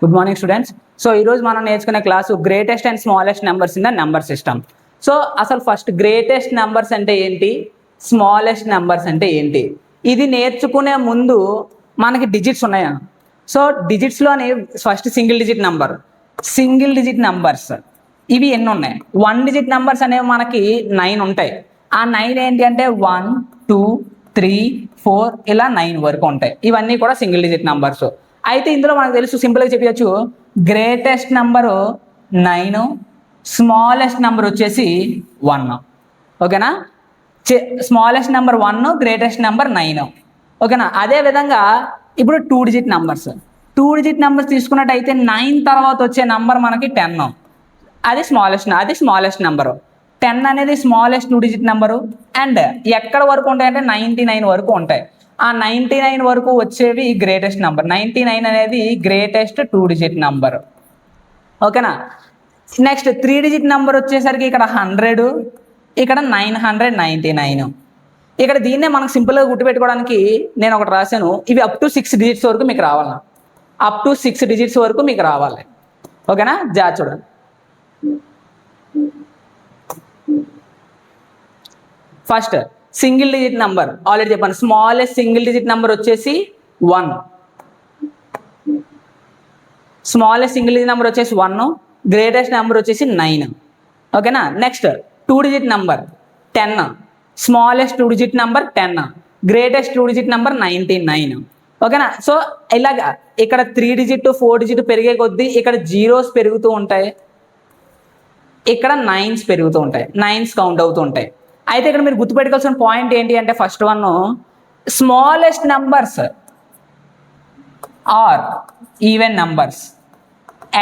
Good morning students. So ఈరోజు మనం నేర్చుకునే class greatest and smallest numbers in the number system. So అసలు first greatest numbers అంటే ఏంటి, స్మాలెస్ట్ నెంబర్స్ అంటే ఏంటి, ఇది నేర్చుకునే ముందు మనకి డిజిట్స్ ఉన్నాయా? సో డిజిట్స్లోని ఫస్ట్ సింగిల్ డిజిట్ నెంబర్స్ ఇవి ఎన్ని ఉన్నాయి? 1 డిజిట్ నెంబర్స్ అనేవి మనకి 9 ఉంటాయి. ఆ 9 ఏంటి అంటే 1 2 3 4 ఇలా 9 వరకు ఉంటాయి. ఇవన్నీ కూడా సింగిల్ డిజిట్ నెంబర్స్. అయితే ఇందులో మనకు తెలుసు, సింపుల్గా చెప్పచ్చు, గ్రేటెస్ట్ నెంబరు 9, స్మాలెస్ట్ నెంబర్ వచ్చేసి 1. ఓకేనా? Smallest number 1, greatest number 9. ఓకేనా? అదేవిధంగా ఇప్పుడు 2 డిజిట్ నెంబర్స్ తీసుకున్నట్టయితే 9 తర్వాత వచ్చే నెంబర్ మనకి 10. అది స్మాలెస్ట్ నెంబరు. 10 అనేది స్మాలెస్ట్ 2 డిజిట్ నెంబరు. అండ్ ఎక్కడ వరకు ఉంటాయంటే 99 వరకు ఉంటాయి. ఆ 99 వరకు వచ్చేవి గ్రేటెస్ట్ నెంబర్. 99 అనేది గ్రేటెస్ట్ 2 డిజిట్ నెంబర్. ఓకేనా? నెక్స్ట్ 3 డిజిట్ నెంబర్ వచ్చేసరికి ఇక్కడ 100, ఇక్కడ 999. ఇక్కడ దీన్నే మనకు సింపుల్గా గుర్తుపెట్టుకోవడానికి నేను ఒకటి రాశాను. ఇవి అప్ టు 6 డిజిట్స్ వరకు మీకు రావాలి. అప్ టు 6 డిజిట్స్ వరకు మీకు రావాలి. ఓకేనా? చూడండి. First single digit number already చెప్పాను. స్మాలెస్ట్ సింగిల్ డిజిట్ నెంబర్ వచ్చేసి 1. స్మాలెస్ట్ సింగిల్ డిజిట్ నెంబర్ వచ్చేసి 1, గ్రేటెస్ట్ నెంబర్ వచ్చేసి 9. ఓకేనా? Next 2 digit number 10, smallest 2 digit number 10, greatest 2 digit number 99. ఓకేనా? సో ఇలాగా ఇక్కడ 3 డిజిట్ 4 డిజిట్ పెరిగే కొద్దీ ఇక్కడ జీరోస్ పెరుగుతూ ఉంటాయి, ఇక్కడ 9s పెరుగుతూ ఉంటాయి, 9s కౌంట్ అవుతూ ఉంటాయి. అయితే ఇక్కడ మీరు గుర్తుపెట్టుకోవాల్సిన పాయింట్ ఏంటి అంటే, first one, smallest numbers are even numbers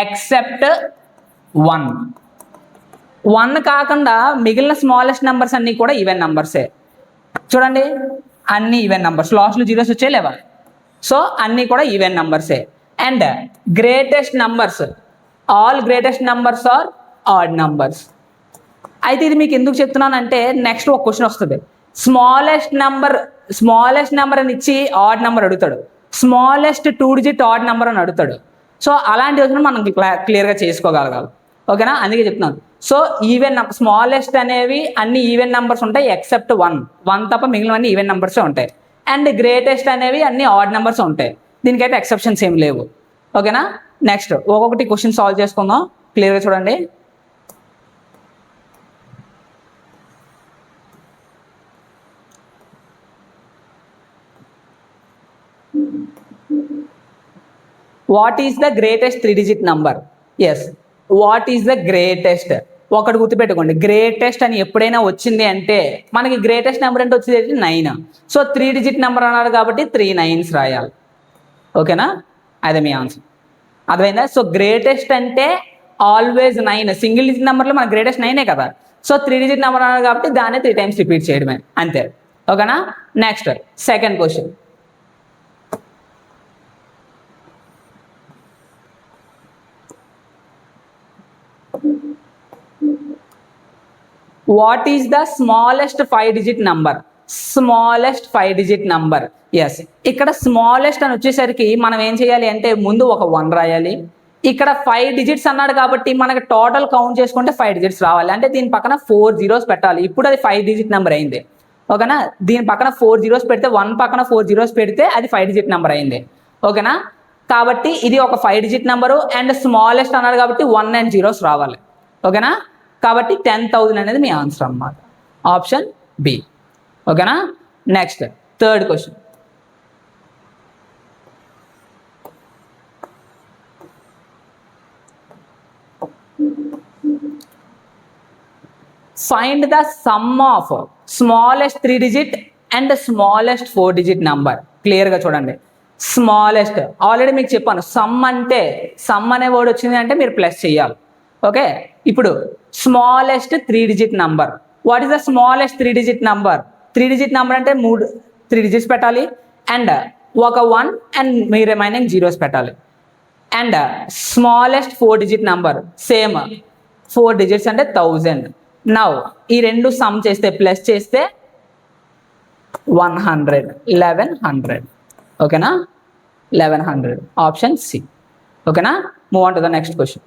except 1 కాకుండా మిగిలిన స్మాలెస్ట్ నెంబర్స్ అన్నీ కూడా ఈవెన్ నెంబర్సే. చూడండి, అన్ని ఈవెన్ నెంబర్స్, లాస్ట్లో జీరోస్ వచ్చే లేవా? సో అన్నీ కూడా ఈవెన్ నెంబర్సే. And greatest numbers, all greatest numbers are odd numbers. అయితే ఇది మీకు ఎందుకు చెప్తున్నానంటే, నెక్స్ట్ ఒక క్వశ్చన్ వస్తుంది. స్మాలెస్ట్ నెంబర్ అని ఇచ్చి ఆడ్ నెంబర్ అడుగుతాడు, స్మాలెస్ట్ 2 డిజిట్ ఆడ్ నెంబర్ అని అడుగుతాడు. సో అలాంటి వచ్చిన మనం క్లియర్గా చేసుకోగలగాలి. ఓకేనా? అందుకే చెప్తున్నాను. సో స్మాలెస్ట్ అనేవి అన్ని ఈవెన్ నెంబర్స్ ఉంటాయి ఎక్సెప్ట్ 1 తప్ప మిగిలినవన్నీ ఈవెన్ నెంబర్సే ఉంటాయి. అండ్ గ్రేటెస్ట్ అనేవి అన్ని ఆడ్ నెంబర్స్ ఉంటాయి. దీనికైతే ఎక్సెప్షన్స్ ఏమి లేవు. ఓకేనా? నెక్స్ట్ ఒక్కొక్కటి క్వశ్చన్ సాల్వ్ చేసుకుందాం. క్లియర్గా చూడండి. What is the greatest 3 digit number? Yes, what is the greatest? ఒకటి గుర్తుపెట్టుకోండి, గ్రేటెస్ట్ అని ఎప్పుడైనా వచ్చింది అంటే మనకి గ్రేటెస్ట్ నెంబర్ అంటే వచ్చేది 9. సో 3 డిజిట్ నెంబర్ అన్నారు కాబట్టి 3 9s రాయాలి. ఓకేనా? అదే మీ ఆన్సర్. అర్థమైందా? సో గ్రేటెస్ట్ అంటే ఆల్వేస్ 9. సింగిల్ డిజిట్ నెంబర్లో మన గ్రేటెస్ట్ 9 కదా. సో 3 డిజిట్ నెంబర్ అన్నారు కాబట్టి దాన్ని 3 times రిపీట్ చేయడమే, అంతే. ఓకేనా? Next second question. What is the smallest 5 digit number? Smallest 5 digit number. Yes, ఇక్కడ స్మాలెస్ట్ అని వచ్చేసరికి మనం ఏం చేయాలి అంటే ముందు ఒక 1 రాయాలి. ఇక్కడ 5 డిజిట్స్ అన్నాడు కాబట్టి మనకి టోటల్ కౌంట్ చేసుకుంటే 5 డిజిట్స్ రావాలి. అంటే దీని పక్కన 4 zeros పెట్టాలి. ఇప్పుడు అది 5 డిజిట్ నెంబర్ అయింది. ఓకేనా? దీని పక్కన 4 zeros పెడితే, 1 పక్కన 4 zeros పెడితే అది 5 డిజిట్ నెంబర్ అయింది. ఓకేనా? కాబట్టి ఇది ఒక 5 డిజిట్ నెంబరు. అండ్ స్మాలెస్ట్ అన్నాడు కాబట్టి 1 and 0s రావాలి. ఓకేనా? కాబట్టి 10,000 అనేది మీ ఆన్సర్ అన్నమాట. Option B. ఓకేనా? Next third question. Find the sum of smallest 3 digit and smallest 4 digit number. క్లియర్గా చూడండి. స్మాలెస్ట్ ఆల్రెడీ మీకు చెప్పాను, సమ్ అనే వర్డ్ వచ్చింది అంటే మీరు ప్లస్ చేయాలి. ఓకే, ఇప్పుడు smallest 3 digit number. What is the smallest 3 digit number? 3 digit number అంటే 3 డిజిట్స్ పెట్టాలి. అండ్ ఒక 1 అండ్ మీ రిమైనింగ్ జీరోస్ పెట్టాలి. And smallest 4 digit number same 4 digits అంటే 1000. నౌ ఈ రెండు సమ్ చేస్తే, ప్లస్ చేస్తే 100, 1100. ఓకేనా? 1100. Option C. ఓకేనా, move on to the next question.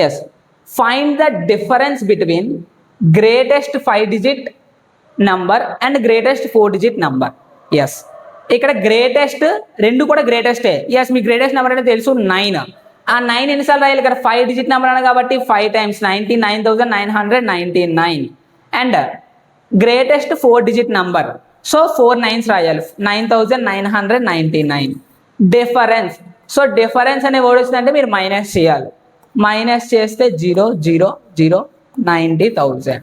Yes, find the difference between greatest 5-digit number and greatest 4-digit number. Yes, ఇక్కడ greatest రెండు కూడా గ్రేటెస్టే. ఎస్, మీ గ్రేటెస్ట్ నెంబర్ అంటే తెలుసు 9. ఆ 9 ఎన్నిసార్లు రాయాలి? ఇక్కడ 5-digit నెంబర్ అన్న కాబట్టి 5 times 99,999. And greatest 4-digit number, so 4 9s రాయాలి, 9,999. డిఫరెన్స్, సో డిఫరెన్స్ అనే వర్డ్ వచ్చిందంటే మీరు మైనస్ చేయాలి. మైనస్ చేస్తే 0 0 0 90,000.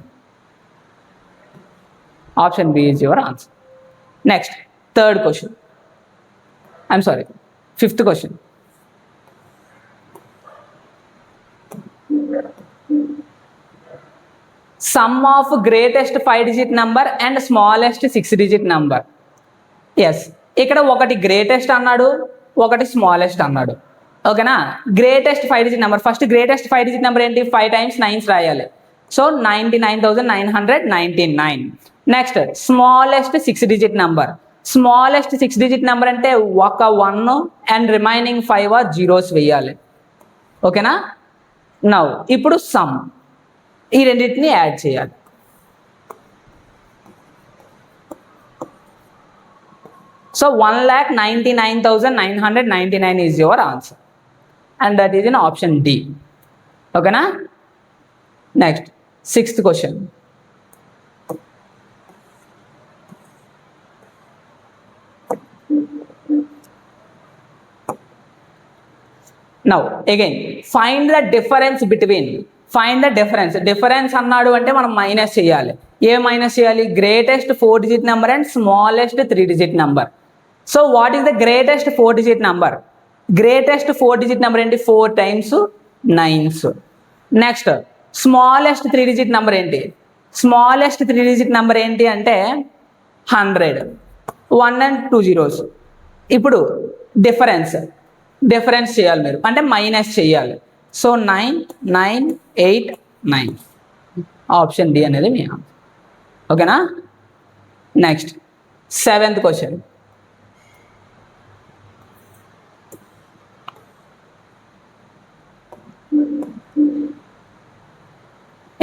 Option B is your answer. Next third question, I'm sorry, fifth question. Sum of greatest 5-digit number and smallest 6-digit number. Yes, ఇక్కడ ఒకటి greatest అన్నాడు, ఒకటి స్మాలెస్ట్ అన్నాడు. ఓకేనా, greatest 5-digit number, first greatest 5-digit number ఏంటి? 5 times 9s రాయాలి, so 99,999. Next smallest 6-digit number. Smallest 6-digit number అంటే ఒక 1 అండ్ రిమైనింగ్ 5 zeros వేయాలి. ఓకేనా, నౌ ఇప్పుడు సమ్, ఈ రెండింటిని యాడ్ చేయాలి. So 1,99,999 is your answer, and that is in option D. ఓకేనా, next sixth question. Now again find the difference between, find the difference. Difference అన్నాడు అంటే మనం మైనస్ చేయాలి. ఏ మైనస్ చేయాలి? Greatest 4-digit number and smallest 3-digit number. So what is the greatest 4-digit number? Greatest 4-digit number ఏంటి? 4 times 9s. Next smallest 3-digit number ఏంటి? Smallest 3-digit number ఏంటి అంటే 100, 1 and 2 zeros. ఇప్పుడు డిఫరెన్స్ చేయాలి మీరు, అంటే మైనస్ చేయాలి. సో 9 9 8 9, ఆప్షన్ డి అనేది మీ ఆన్సర్. ఓకేనా, next seventh question.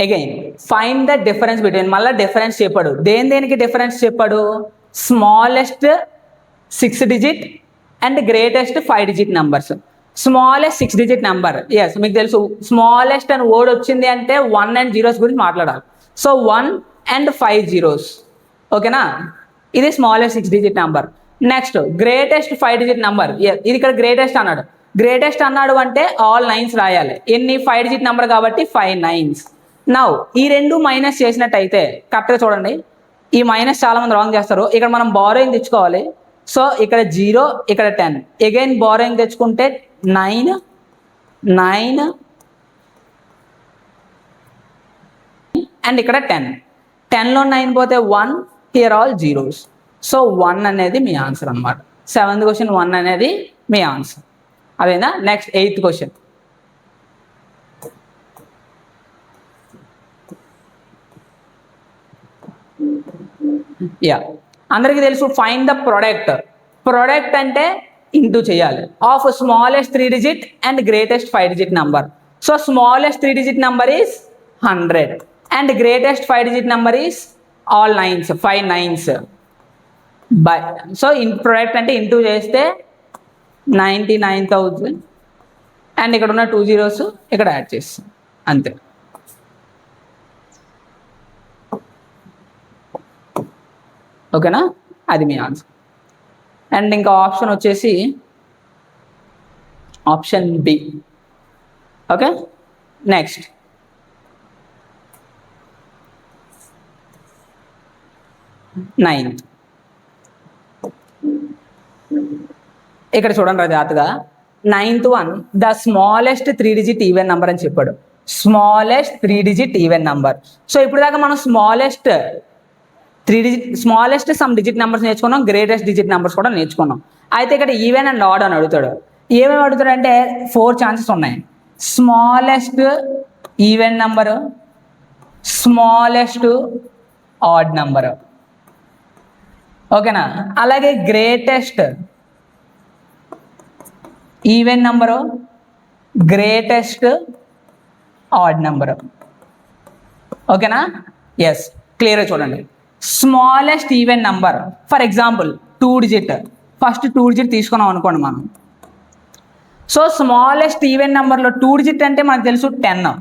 Again find the difference between, మళ్ళీ డిఫరెన్స్ చెప్పాడు. దేనికి డిఫరెన్స్ చెప్పాడు? Smallest 6-digit and greatest 5-digit numbers. Smallest 6-digit number, yes మీకు తెలుసు, స్మాలెస్ట్ అని వర్డ్ వచ్చింది అంటే 1 and 0s గురించి మాట్లాడాలి. So 1 and 5 zeros. ఓకేనా, ఇది smallest 6-digit number. Next greatest 5-digit number, ఇది ఇక్కడ గ్రేటెస్ట్ అన్నాడు. గ్రేటెస్ట్ అన్నాడు అంటే ఆల్ 9s రాయాలి. ఎన్ని? 5-digit నెంబర్ కాబట్టి 5 9s. నౌ ఈ రెండు మైనస్ చేసినట్టయితే కరెక్ట్గా చూడండి, ఈ మైనస్ చాలా మంది రాంగ్ చేస్తారు. ఇక్కడ మనం బారోయింగ్ తెచ్చుకోవాలి. సో ఇక్కడ 0, ఇక్కడ 10. అగైన్ బారోయింగ్ తెచ్చుకుంటే 9 9 అండ్ ఇక్కడ 10. 10లో 9 పోతే 1, హియర్ ఆల్ zeros. సో 1 అనేది మీ ఆన్సర్ అనమాట. సెవెంత్ క్వశ్చన్ 1 అనేది మీ ఆన్సర్. అదేనా, నెక్స్ట్ ఎయిత్ క్వశ్చన్. యా, అందరికీ తెలుసు ఫైండ్ ద ప్రొడక్ట్. ప్రొడక్ట్ అంటే ఇంటూ చేయాలి of smallest 3-digit and greatest 5-digit number. So smallest 3-digit number is 100 and greatest 5-digit number is all 9s, 5 9s. By so product అంటే into చేస్తే 99,000 and ఇక్కడ ఉన్న 2 zeros ఇక్కడ add చేస్తాం, అంతే. ఓకేనా, అది మీ ఆన్సర్. అండ్ ఇంకా ఆప్షన్ వచ్చేసి option B. Okay, next ninth. ఇక్కడ చూడండి జాగ్రత్తగా, 9th one the smallest 3-digit even number అని చెప్పాడు. Smallest 3-digit even number. So ఇప్పుడు దాకా మనం smallest 3-digit, smallest some digit numbers నేర్చుకున్నాం, గ్రేటెస్ట్ డిజిట్ నెంబర్స్ కూడా నేర్చుకున్నాం. అయితే ఇక్కడ ఈవెన్ అండ్ ఆడ్ అని అడుగుతాడు. ఏమేమి అడుగుతాడు అంటే 4 chances ఉన్నాయి. Smallest even number, smallest odd number. ఓకేనా? అలాగే greatest even number, greatest add number. ఓకేనా? ఎస్, క్లియర్గా చూడండి. Smallest even number, for example 2 digit, first 2 digit తీసుకున్నాం అనుకోండి మనం. సో స్మాలెస్ట్ ఈవెన్ నెంబర్లో 2 డిజిట్ అంటే మనకు తెలుసు 10.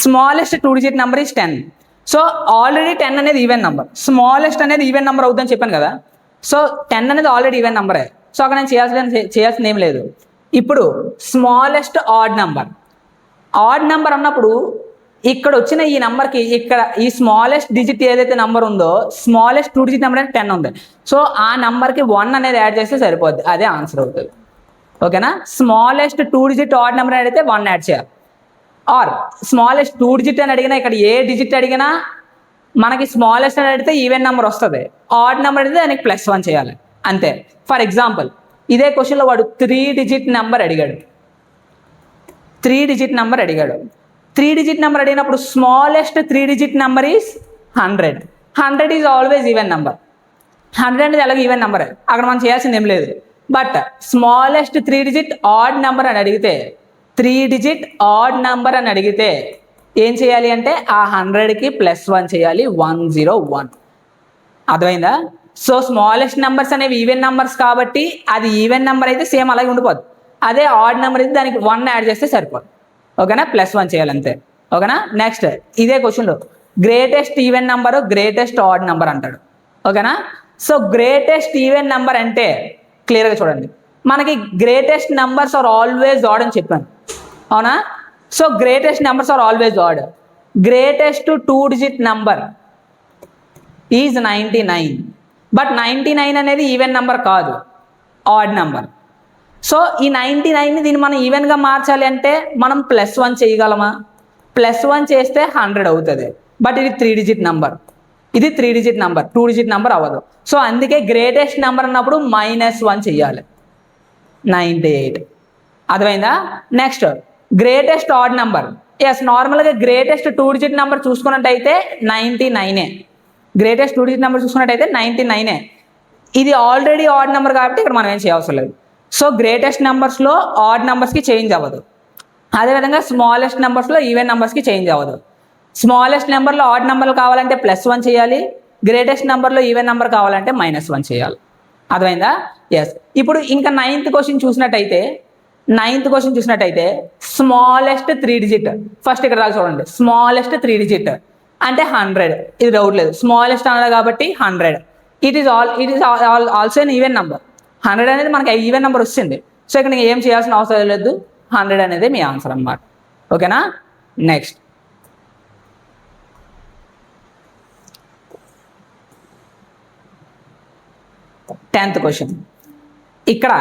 Smallest 2 digit number is 10. So already 10 అనేది ఈవెన్ నెంబర్, స్మాలెస్ట్ అనేది ఈవెన్ నెంబర్ అవుతుందని చెప్పాను కదా. సో 10 అనేది ఆల్రెడీ ఈవెన్ నెంబరే. సో అక్కడ నేను చేయాల్సింది ఏం లేదు. ఇప్పుడు smallest odd number, odd number అన్నప్పుడు ఇక్కడ వచ్చిన ఈ నెంబర్కి ఇక్కడ ఈ స్మాలెస్ట్ డిజిట్ ఏదైతే నెంబర్ ఉందో, స్మాలెస్ట్ 2 డిజిట్ నెంబర్ అంటే 10 ఉంది. సో ఆ నెంబర్కి 1 అనేది యాడ్ చేస్తే సరిపోద్ది, అదే ఆన్సర్ అవుతుంది. ఓకేనా? స్మాలెస్ట్ 2 డిజిట్ ఆడ్ నెంబర్ అడిగితే 1 యాడ్ చేయాలి. ఆర్ స్మాలెస్ట్ 2 డిజిట్ అని అడిగినా, ఇక్కడ ఏ డిజిట్ అడిగినా మనకి స్మాలెస్ట్ అని అడిగితే ఈవెన్ నెంబర్ వస్తుంది, ఆడ్ నెంబర్ అడిగితే దానికి +1 చేయాలి, అంతే. ఫర్ ఎగ్జాంపుల్ ఇదే క్వశ్చన్లో వాడు 3 డిజిట్ నెంబర్ అడిగాడు. 3 డిజిట్ నెంబర్ అడిగాడు. 3 డిజిట్ నెంబర్ అడిగినప్పుడు smallest 3 digit number is 100. 100 is always even number. 100 అనేది అలాగే ఈవెన్ నెంబర్, అక్కడ మనం చేయాల్సింది ఏం లేదు. But smallest 3 digit odd number అని అడిగితే, 3 డిజిట్ ఆడ్ నెంబర్ అని అడిగితే ఏం చేయాలి అంటే ఆ 100కి +1 చేయాలి, 101. అర్థమైందా? సో స్మాలెస్ట్ నెంబర్స్ అనేవి ఈవెన్ నెంబర్స్ కాబట్టి అది ఈవెన్ నెంబర్ అయితే సేమ్ అలాగే ఉండిపోదు. అదే ఆడ్ నెంబర్ అయితే దానికి 1 యాడ్ చేస్తే సరిపోదు. ఓకేనా? +1 చేయాలి అంతే. ఓకేనా? నెక్స్ట్ ఇదే క్వశ్చన్లో greatest even number, greatest odd number అంటాడు. ఓకేనా? సో గ్రేటెస్ట్ ఈవెన్ నెంబర్ అంటే క్లియర్గా చూడండి, మనకి greatest numbers are always odd అని చెప్పాను, అవునా? So greatest numbers are always odd. Greatest 2 digit number is 99. But 99 అనేది ఈవెన్ నెంబర్ కాదు, ఆడ్ నెంబర్. సో ఈ 99ని దీన్ని మనం ఈవెన్గా మార్చాలి అంటే మనం +1 చేయగలమా? +1 చేస్తే 100 అవుతుంది. బట్ ఇది 3 డిజిట్ నెంబర్, ఇది 3 డిజిట్ నెంబర్, 2 డిజిట్ నెంబర్ అవ్వదు. సో అందుకే గ్రేటెస్ట్ నెంబర్ అన్నప్పుడు -1 చెయ్యాలి, 98. అర్థమైందా? Next greatest odd number. Yes, నార్మల్గా గ్రేటెస్ట్ 2 డిజిట్ నెంబర్ చూసుకున్నట్టయితే 99. గ్రేటెస్ట్ 2 డిజిట్ నెంబర్ చూసుకున్నట్టయితే 99. ఇది ఆల్రెడీ ఆడ్ నెంబర్ కాబట్టి ఇక్కడ మనం ఏం చేయవసరం లేదు. సో గ్రేటెస్ట్ నెంబర్స్లో ఆడ్ నెంబర్స్కి చేంజ్ అవ్వదు, అదేవిధంగా స్మాలెస్ట్ నెంబర్స్లో ఈవెన్ నెంబర్స్కి చేంజ్ అవ్వదు. స్మాలెస్ట్ నెంబర్లో ఆడ్ నెంబర్లు కావాలంటే +1 చేయాలి, గ్రేటెస్ట్ నెంబర్లో ఈవెన్ నెంబర్ కావాలంటే -1 చేయాలి. అర్థమైందా? ఎస్. ఇప్పుడు ఇంకా 9th క్వశ్చన్ చూసినట్టయితే స్మాలెస్ట్ 3 డిజిట్, ఫస్ట్ ఇక్కడ దాకా చూడండి, స్మాలెస్ట్ 3 డిజిట్ అంటే 100. ఇది డౌట్ లేదు, స్మాలెస్ట్ అన్నది కాబట్టి 100. It is also an even number. 100 అనేది మనకి ఈవెన్ నెంబర్ వచ్చింది. సో ఇక్కడ ఏం చేయాల్సిన అవసరం లేదు, 100 అనేది మీ ఆన్సర్ అన్నమాట. ఓకేనా? Next 10th question. ఇక్కడ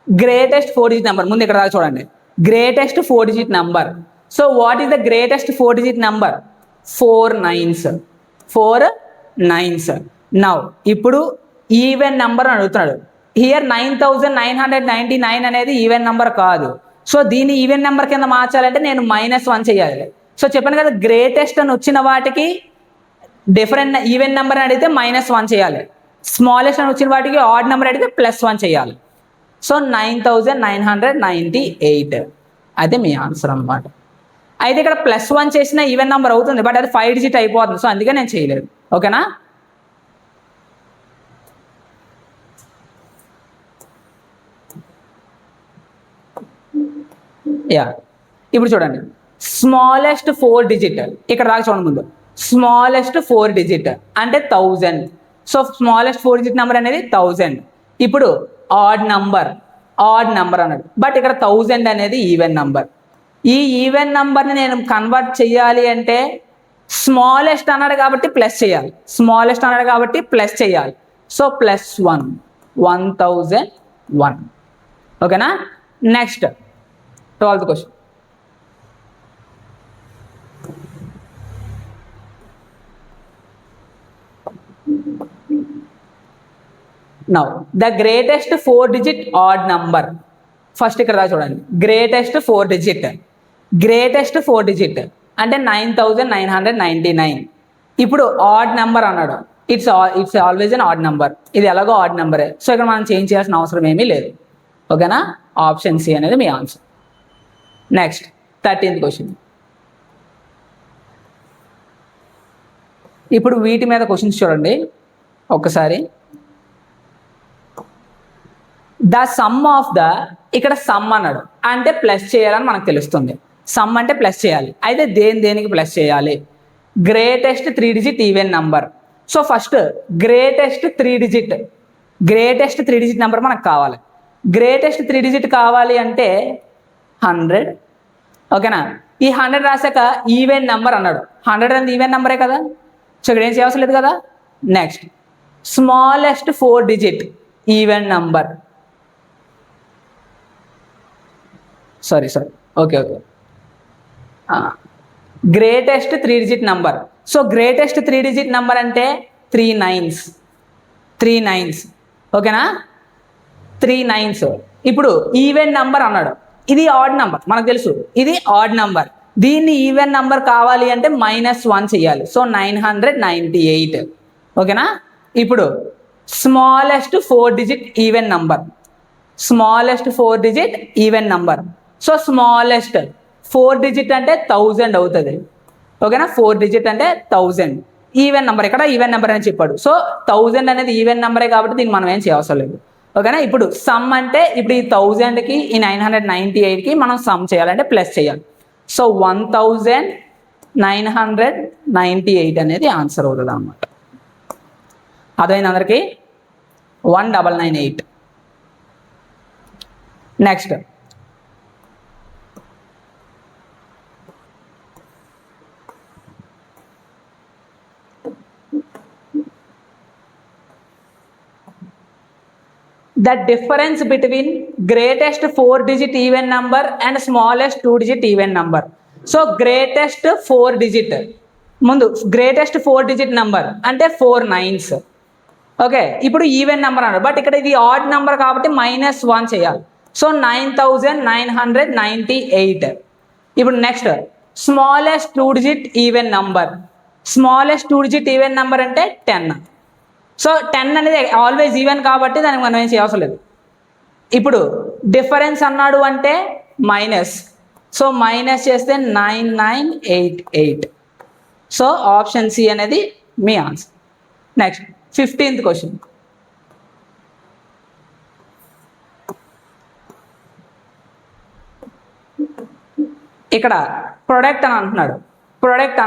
గ్రేటెస్ట్ 4 డిజిట్ నెంబర్, ముందు ఇక్కడ దాకా చూడండి, greatest 4 digit number. So what is the greatest 4 digit number? 4 nines. 4 nines. Now ఇప్పుడు ఈవెన్ నెంబర్ అని అడుగుతున్నాడు. హియర్ 9999 అనేది ఈవెన్ నెంబర్ కాదు. సో దీన్ని ఈవెన్ నెంబర్ కింద మార్చాలంటే నేను -1 చేయాలి. సో చెప్పాను కదా, గ్రేటెస్ట్ అని వచ్చిన వాటికి డిఫరెంట్ ఈవెన్ నెంబర్ అని అడిగితే -1 చేయాలి, స్మాలెస్ట్ అని వచ్చిన వాటికి ఆడ్ నెంబర్ అడిగితే +1 చేయాలి. సో 9998 అదే మీ ఆన్సర్ అన్నమాట. అయితే ఇక్కడ +1 చేసిన ఈవెన్ నెంబర్ అవుతుంది, బట్ అది 5 డిజిట్ అయిపోతుంది. సో అందుకే నేను చేయలేదు. ఓకేనా? యా, ఇప్పుడు చూడండి, స్మాలెస్ట్ 4 డిజిట్, ఇక్కడ దాకా చూడండి, ముందు స్మాలెస్ట్ 4 డిజిట్ అంటే 1000. సో స్మాలెస్ట్ 4 డిజిట్ నెంబర్ అనేది 1000. ఇప్పుడు ఆడ్ నెంబర్ అన్నాడు, బట్ ఇక్కడ 1000 అనేది ఈవెన్ నెంబర్. ఈ ఈవెన్ నెంబర్ని నేను కన్వర్ట్ చేయాలి అంటే స్మాలెస్ట్ అన్నాడు కాబట్టి ప్లస్ చేయాలి, సో +1, 1001. ఓకేనా? Next 12th question. Now the greatest 4 digit odd number. First ఇక్కడ దాకా చూడండి, గ్రేటెస్ట్ 4 డిజిట్ అంటే 9999. ఇప్పుడు ఆడ్ నెంబర్ అన్నాడు, it's always an odd number, ఇది ఎలాగో ఆడ్ నెంబరే, సో ఇక్కడ మనం చేంజ్ చేయాల్సిన అవసరం ఏమీ లేదు. ఓకేనా, ఆప్షన్ సి అనేది మీ ఆన్సర్. Next 13th question. ఇప్పుడు వీటి మీద క్వశ్చన్స్ చూడండి ఒక్కసారి. ద సమ్ ఆఫ్ ద, ఇక్కడ సమ్ అన్నాడు అంటే ప్లస్ చేయాలని మనకు తెలుస్తుంది. సమ్ అంటే ప్లస్ చేయాలి, అయితే దేనికి ప్లస్ చేయాలి? Greatest 3 digit even number. So first greatest 3 digit number మనకు కావాలి. గ్రేటెస్ట్ 3 డిజిట్ కావాలి అంటే 100. ఓకేనా, ఈ 100 రాశాక ఈవెన్ నెంబర్ అన్నాడు, 100 అనేది ఈవెన్ నెంబరే కదా, సో ఇక్కడ ఏం చేయాల్సిన లేదు కదా. Next smallest 4 digit even number, sorry okay greatest 3 digit number. So greatest 3 digit number అంటే 3 నైన్స్. ఓకేనా, 3 నైన్స్. ఇప్పుడు ఈవెన్ నెంబర్ అన్నాడు, ఇది ఆడ్ నెంబర్ మనకు తెలుసు, ఇది ఆడ్ నెంబర్, దీన్ని ఈవెన్ నెంబర్ కావాలి అంటే -1 చేయాలి, సో 998. ఓకేనా, ఇప్పుడు smallest 4 digit even number, so smallest 4 digit అంటే 1000 అవుతుంది. ఓకేనా, 4 డిజిట్ అంటే 1000 ఈవెన్ నెంబర్, ఇక్కడ ఈవెన్ నెంబర్ అని చెప్పాడు, సో 1000 అనేది ఈవెన్ నెంబరే కాబట్టి దీన్ని మనం ఏం చేయవసరం లేదు. ఓకేనా, ఇప్పుడు సమ్ అంటే ఇప్పుడు ఈ 1000కి ఈ 998కి మనం సమ్ చేయాలంటే ప్లస్ చేయాలి, సో 1998 అనేది ఆన్సర్ అవుతుంది అన్నమాట. అదైంది అందరికి, 1998. Next the difference between greatest 4 digit even number and smallest 2 digit even number. So greatest 4 digit ముందు గ్రేటెస్ట్ 4 డిజిట్ నెంబర్ అంటే 4 నైన్స్. ఓకే, ఇప్పుడు ఈవెన్ నెంబర్ అన్నాడు, బట్ ఇక్కడ ఇది ఆడ్ నెంబర్ కాబట్టి -1 చేయాలి, సో 9998. ఇప్పుడు next smallest 2 digit even number, smallest 2 digit even number అంటే 10. సో 10 అనేది ఆల్వేస్ ఈవెన్ కాబట్టి దానికి మనం ఏం చేయవసరం లేదు. ఇప్పుడు డిఫరెన్స్ అన్నాడు అంటే మైనస్, సో మైనస్ చేస్తే 9988. సో ఆప్షన్ సి అనేది మీ ఆన్సర్. Next 15th question. ఇక్కడ ప్రొడక్ట్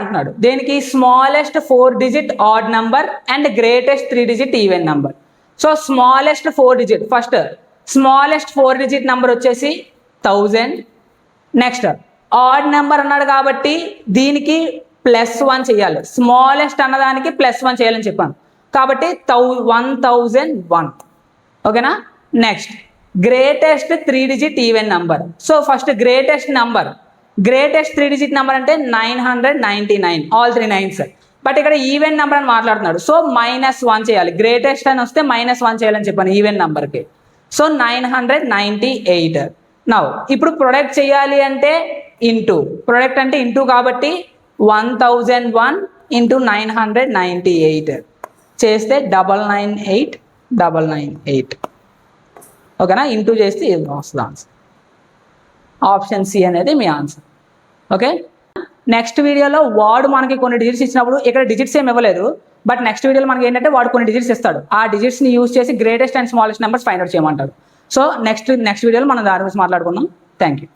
అంటున్నాడు దేనికి? Smallest 4 digit odd number and greatest 3 digit even number. So smallest 4 digit, first smallest 4 digit number వచ్చేసి 1000. నెక్స్ట్ ఆడ్ నెంబర్ అన్నాడు కాబట్టి దీనికి +1 చేయాలి, స్మాలెస్ట్ అన్నదానికి +1 చేయాలని చెప్పాను కాబట్టి 1001. ఓకేనా, next greatest 3 digit even number. So first greatest 3 digit number అంటే 999, ఆల్ 3 నైన్స్, బట్ ఇక్కడ ఈవెన్ నెంబర్ అని మాట్లాడుతున్నాడు, సో -1 చేయాలి, గ్రేటెస్ట్ అని వస్తే -1 చేయాలని చెప్పాను ఈవెన్ నెంబర్కి, సో 998. నౌ ఇప్పుడు ప్రొడక్ట్ చేయాలి అంటే ప్రొడక్ట్ అంటే ఇంటూ కాబట్టి 1001 × 998 చేస్తే 998. ఓకేనా, ఇంటూ చేస్తే ఇది వస్తుంది ఆన్సర్. ఆప్షన్ సి అనేది మీ ఆన్సర్. ఓకే, నెక్స్ట్ వీడియోలో వాడు మనకి కొన్ని డిజిట్స్ ఇచ్చినప్పుడు ఇక్కడ డిజిట్స్ ఏమి ఇవ్వలేదు, బట్ నెక్స్ట్ వీడియోలో మనకి ఏంటంటే వాడు కొన్ని డిజిట్స్ ఇస్తాడు, ఆ డిజిట్స్ని యూజ్ చేసి greatest and smallest numbers find out చేయమంటాడు. సో నెక్స్ట్ వీడియోలో మనం దాని గురించి మాట్లాడుకుందాం. Thank you.